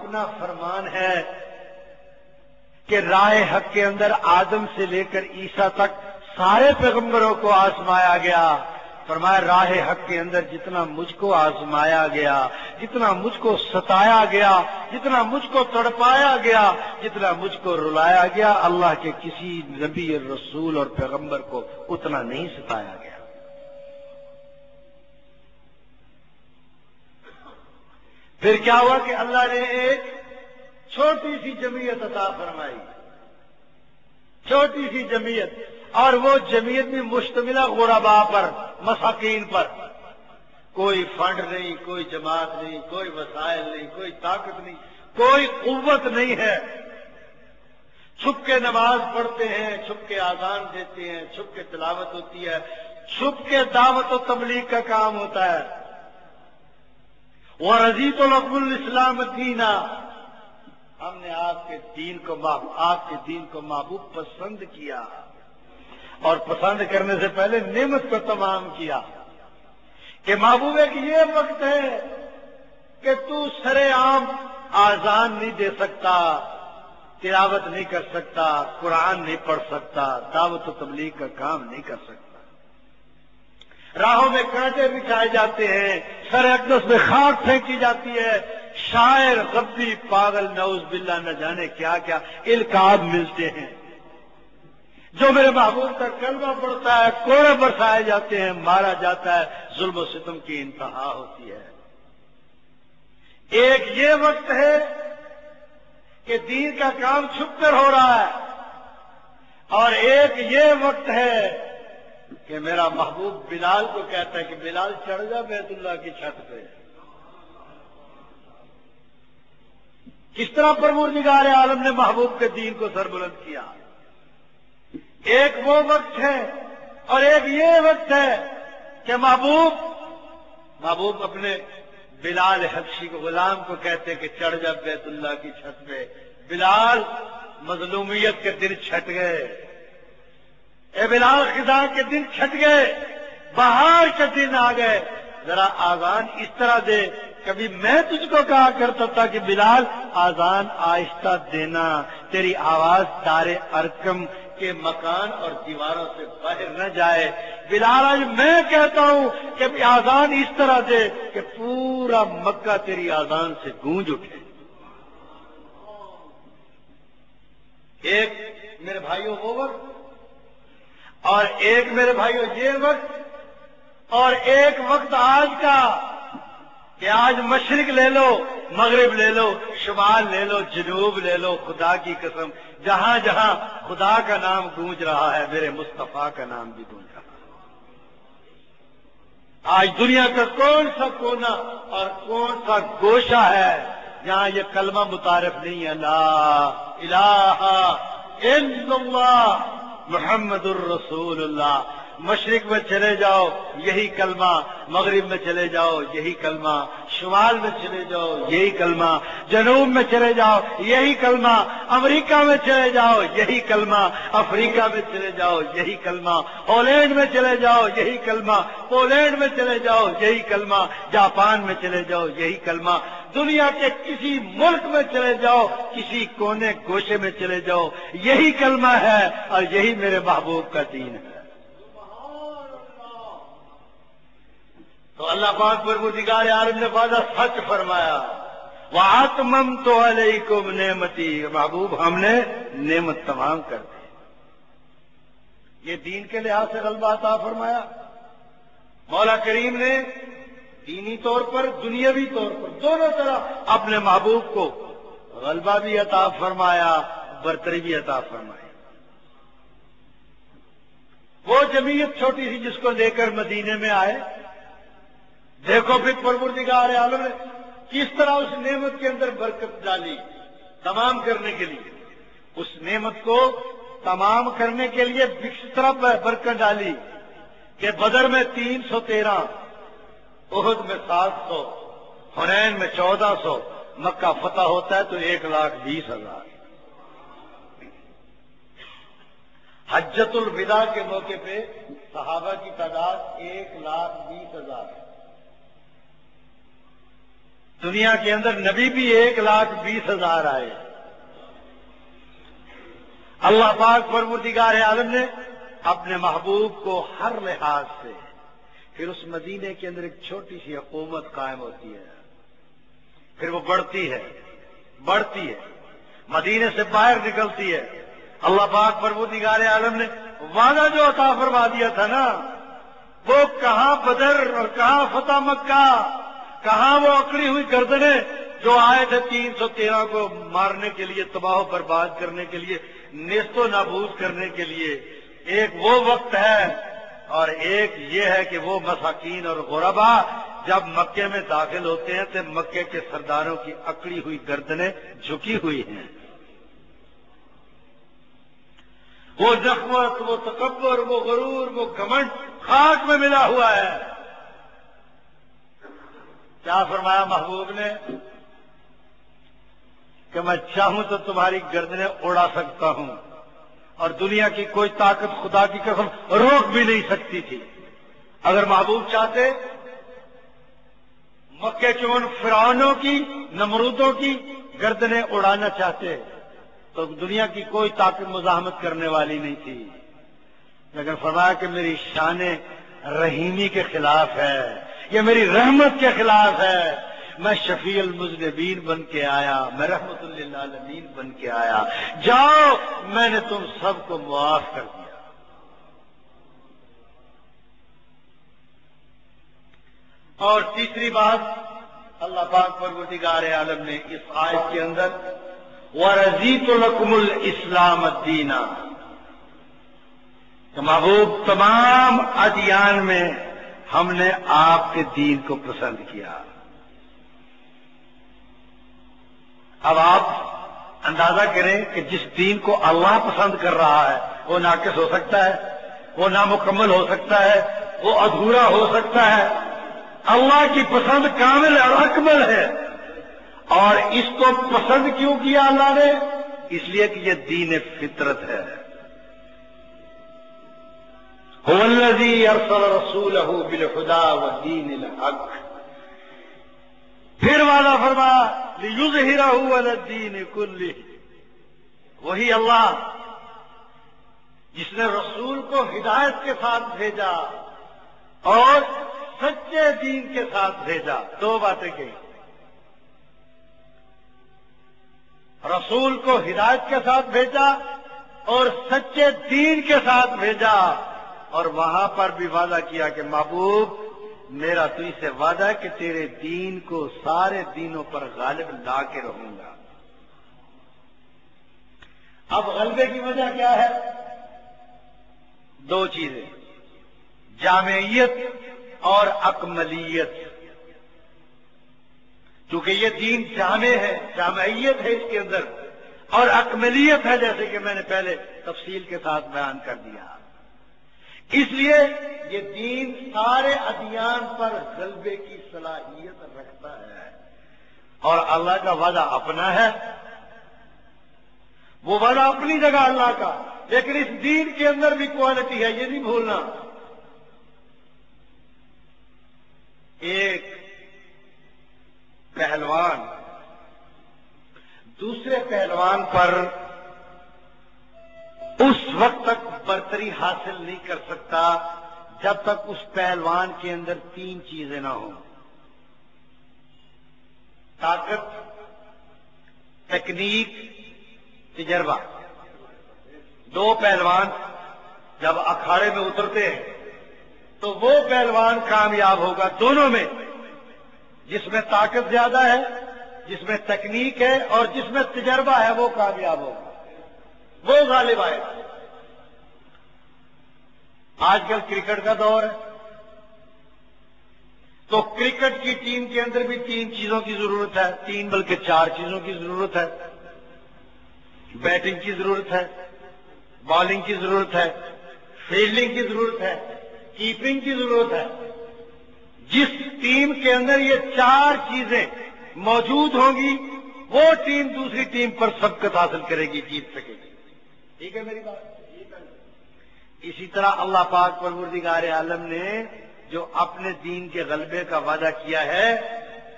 اپنا فرمان ہے کہ راہ حق کے اندر آدم سے لے کر عیسیٰ تک سارے پیغمبروں کو آزمایا گیا. فرمایا راہ حق کے اندر جتنا مجھ کو آزمایا گیا، جتنا مجھ کو ستایا گیا، جتنا مجھ کو تڑپایا گیا، جتنا مجھ کو رلایا گیا، اللہ کے کسی نبی رسول اور پیغمبر کو اتنا نہیں ستایا گیا. پھر کیا ہوا کہ اللہ نے ایک چھوٹی سی جمعیت عطا فرمائی، چھوٹی سی جمعیت، اور وہ جمعیت بھی مشتملہ غرباء پر، مساکین پر. کوئی فنڈ نہیں، کوئی جماعت نہیں، کوئی وسائل نہیں، کوئی طاقت نہیں، کوئی قوت نہیں ہے. چھپ کے نماز پڑھتے ہیں، چھپ کے اذان دیتے ہیں، چھپ کے تلاوت ہوتی ہے، چھپ کے دعوت و تبلیغ کا کام ہوتا ہے. وَرَضِيتُ لَكُمُ الْإِسْلَامَ دِينًا، ہم نے آپ کے دین کو محبوب پسند کیا، اور پسند کرنے سے پہلے نعمت کو تمام کیا کہ محبوب ایک یہ وقت ہے کہ تو سرے عام آذان نہیں دے سکتا، تلاوت نہیں کر سکتا، قرآن نہیں پڑھ سکتا، دعوت و تبلیغ کا کام نہیں کر سکتا. راہوں میں کانٹے بچھائے جاتے ہیں، سر اقدس میں خاک پھینکی جاتی ہے، شاعر، غبی، پاگل، نعوذ باللہ نہ جانے کیا کیا القاب ملتے ہیں. جو میرے محبوب کا کلمہ پڑتا ہے کوڑے برسائے جاتے ہیں، مارا جاتا ہے، ظلم و ستم کی انتہا ہوتی ہے. ایک یہ وقت ہے کہ دین کا کام چھپ کر ہو رہا ہے، اور ایک یہ وقت ہے کہ میرا محبوب بلال کو کہتا ہے کہ بلال چڑھ جا بیت اللہ کی چھت پہ. کس طرح پروردگار عالم نے محبوب کے دین کو سر بلند کیا. ایک وہ وقت ہے اور ایک یہ وقت ہے کہ محبوب اپنے بلال حبشی کو، غلام کو کہتے کہ چڑھ جا بیت اللہ کی چھت پہ. بلال، مظلومیت کے دن چھٹ گئے. اے بلال، خزاں کے دن چھٹ گئے، بہار کے دن آ گئے. ذرا آذان اس طرح دے. کبھی میں تجھ کو کہا کرتا تھا کہ بلال آذان آہستہ دینا، تیری آواز دار ارکم کے مکان اور دیواروں سے باہر نہ جائے. بلال، آج میں کہتا ہوں کہ آذان اس طرح دے کہ پورا مکہ تیری آذان سے گونج اٹھے. ایک میرے بھائیوں وہ وقت، اور ایک میرے بھائیوں یہ وقت، اور ایک وقت آج کا کہ آج مشرق لے لو، مغرب لے لو، شمال لے لو، جنوب لے لو، خدا کی قسم جہاں جہاں خدا کا نام گونج رہا ہے میرے مصطفیٰ کا نام بھی گونج رہا ہے. آج دنیا کا کون سا کونا اور کون سا گوشہ ہے جہاں یہ کلمہ متعارف نہیں ہے، لا الہ الا اللہ محمد الرسول اللہ. مشرق میں چلے جاؤ یہی کلمہ، مغرب میں چلے جاؤ یہی کلمہ، شمال میں چلے جاؤ یہی کلمہ، جنوب میں چلے جاؤ یہی کلمہ، امریکہ میں چلے جاؤ یہی کلمہ، افریقہ میں چلے جاؤ یہی کلمہ، ہالینڈ میں چلے جاؤ یہی کلمہ، پولینڈ میں چلے جاؤ یہی کلمہ، جاپان میں چلے جاؤ یہی کلمہ. دنیا کے کسی ملک میں چلے جاؤ، کسی کونے گوشے میں چلے جاؤ، یہی کلمہ ہے اور یہی میرے محبوب کا دین ہے. تو اللہ پاک پروردگار عالم نے وعدہ سچ فرمایا، وَأَتْمَمْتُ عَلَيْكُمْ نِعْمَتِي، محبوب ہم نے نعمت تمام کر دی. یہ دین کے لحاظ سے غلبہ عطا فرمایا. مولا کریم نے دینی طور پر، دنیاوی طور پر، دونوں طرح اپنے محبوب کو غلبہ بھی عطا فرمایا، برتری بھی عطا فرمائی. وہ جمعیت چھوٹی سی جس کو لے کر مدینے میں آئے، دیکھو پھر پروردگار عالم نے کس طرح اس نعمت کے اندر برکت ڈالی تمام کرنے کے لیے. اس نعمت کو تمام کرنے کے لیے کس طرح برکت ڈالی کہ بدر میں 313، احد میں 700، حنین میں 1400، مکہ فتح ہوتا ہے تو 1,20,000. حجۃ الوداع کے موقع پہ صحابہ کی تعداد 1,20,000 ہے. دنیا کے اندر نبی بھی 1,20,000 آئے. اللہ پاک پروردگار عالم نے اپنے محبوب کو ہر لحاظ سے پھر اس مدینے کے اندر ایک چھوٹی سی حکومت قائم ہوتی ہے، پھر وہ بڑھتی ہے، مدینے سے باہر نکلتی ہے. اللہ پاک پروردگار عالم نے وعدہ جو عطا فرما دیا تھا نا، وہ کہاں بدر اور کہاں فتح مکہ، کہاں وہ اکڑی ہوئی گردنیں جو آئے تھے 313 کو مارنے کے لیے، تباہ و برباد کرنے کے لیے، نیست و نابود کرنے کے لیے. ایک وہ وقت ہے اور ایک یہ ہے کہ وہ مساکین اور غربا جب مکے میں داخل ہوتے ہیں تو مکے کے سرداروں کی اکڑی ہوئی گردنیں جھکی ہوئی ہیں. وہ زخمت، وہ تکبر، وہ غرور، وہ گھمنڈ خاک میں ملا ہوا ہے. کیا فرمایا محبوب نے کہ میں چاہوں تو تمہاری گردنیں اڑا سکتا ہوں، اور دنیا کی کوئی طاقت خدا کی قسم روک بھی نہیں سکتی تھی. اگر محبوب چاہتے مکے کے ان فرعونوں کی، نمرودوں کی گردنیں اڑانا چاہتے تو دنیا کی کوئی طاقت مزاحمت کرنے والی نہیں تھی. لیکن فرمایا کہ میری شان رحیمی کے خلاف ہے، یہ میری رحمت کے خلاف ہے. میں شفیع المذنبین بن کے آیا، میں رحمت للعالمین بن کے آیا. جاؤ، میں نے تم سب کو معاف کر دیا. اور تیسری بات اللہ پاک پروردگار عالم نے اس آیت کے اندر وَرَضِيتُ لَكُمُ الْإِسْلَامَ الدِّينَ، کہ محبوب تمام ادیان میں ہم نے آپ کے دین کو پسند کیا. اب آپ اندازہ کریں کہ جس دین کو اللہ پسند کر رہا ہے وہ ناقص ہو سکتا ہے، وہ نامکمل ہو سکتا ہے، وہ ادھورا ہو سکتا ہے. اللہ کی پسند کامل اور اکمل ہے. اور اس کو پسند کیوں کیا اللہ نے؟ اس لیے کہ یہ دین فطرت ہے. هو الذي ارسل رسوله بالهدى ودين الحق. پھر وعدہ فرمایا لِيُظْهِرَهُ عَلَى الدِّينِ كُلِّهِ. وہی اللہ جس نے رسول کو ہدایت کے ساتھ بھیجا اور سچے دین کے ساتھ بھیجا. دو باتیں کہیں، رسول کو ہدایت کے ساتھ بھیجا اور سچے دین کے ساتھ بھیجا. اور وہاں پر بھی وعدہ کیا کہ محبوب میرا تو اس سے وعدہ ہے کہ تیرے دین کو سارے دینوں پر غالب لا کے رہوں گا. اب غلبے کی وجہ کیا ہے؟ دو چیزیں، جامعیت اور اکملیت. چونکہ یہ دین جامع ہے، جامعیت ہے اس کے اندر، اور اکملیت ہے جیسے کہ میں نے پہلے تفصیل کے ساتھ بیان کر دیا. اس لیے یہ دین سارے ادیان پر غلبے کی صلاحیت رکھتا ہے. اور اللہ کا وعدہ اپنا ہے، وہ وعدہ اپنی جگہ اللہ کا، لیکن اس دین کے اندر بھی کوالٹی ہے، یہ نہیں بھولنا. ایک پہلوان دوسرے پہلوان پر اس وقت تک برتری حاصل نہیں کر سکتا جب تک اس پہلوان کے اندر تین چیزیں نہ ہوں: طاقت، تکنیک، تجربہ. دو پہلوان جب اکھاڑے میں اترتے ہیں تو وہ پہلوان کامیاب ہوگا دونوں میں، جس میں طاقت زیادہ ہے، جس میں تکنیک ہے اور جس میں تجربہ ہے، وہ کامیاب ہوگا، وہ غالب آئے. آج کل کرکٹ کا دور ہے تو کرکٹ کی ٹیم کے اندر بھی تین چیزوں کی ضرورت ہے، تین بلکہ چار چیزوں کی ضرورت ہے. بیٹنگ کی ضرورت ہے، بالنگ کی ضرورت ہے، فیلڈنگ کی ضرورت ہے، کیپنگ کی ضرورت ہے. جس ٹیم کے اندر یہ چار چیزیں موجود ہوں گی وہ ٹیم دوسری ٹیم پر سبقت حاصل کرے گی، جیت سکے گی. ٹھیک ہے میری بات؟ اسی طرح اللہ پاک پروردگار عالم نے جو اپنے دین کے غلبے کا وعدہ کیا ہے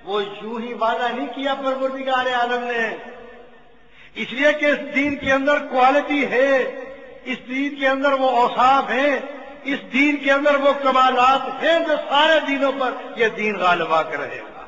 وہ یوں ہی وعدہ نہیں کیا پروردگار عالم نے، اس لیے کہ اس دین کے اندر کوالٹی ہے، اس دین کے اندر وہ اوصاف ہیں، اس دین کے اندر وہ کمالات ہیں جو سارے دینوں پر یہ دین غالب آ کر رہے گا۔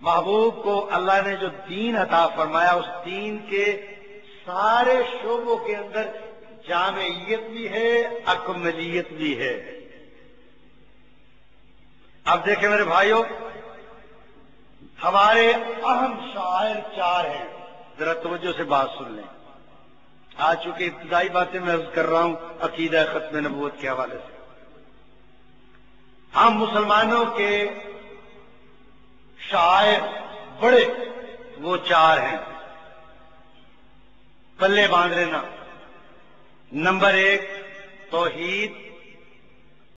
محبوب کو اللہ نے جو دین عطا فرمایا، اس دین کے سارے شعبوں کے اندر جامعیت بھی ہے، اکملیت بھی ہے۔ اب دیکھیں میرے بھائیوں، ہمارے اہم شعائر 4 ہیں، ذرا توجہ سے بات سن لیں۔ آج چونکہ ابتدائی باتیں میں عرض کر رہا ہوں عقیدہ ختم نبوت کے حوالے سے، ہم مسلمانوں کے شعائر بڑے وہ 4 ہیں، پلے باندھ لینا۔ نمبر 1 توحید،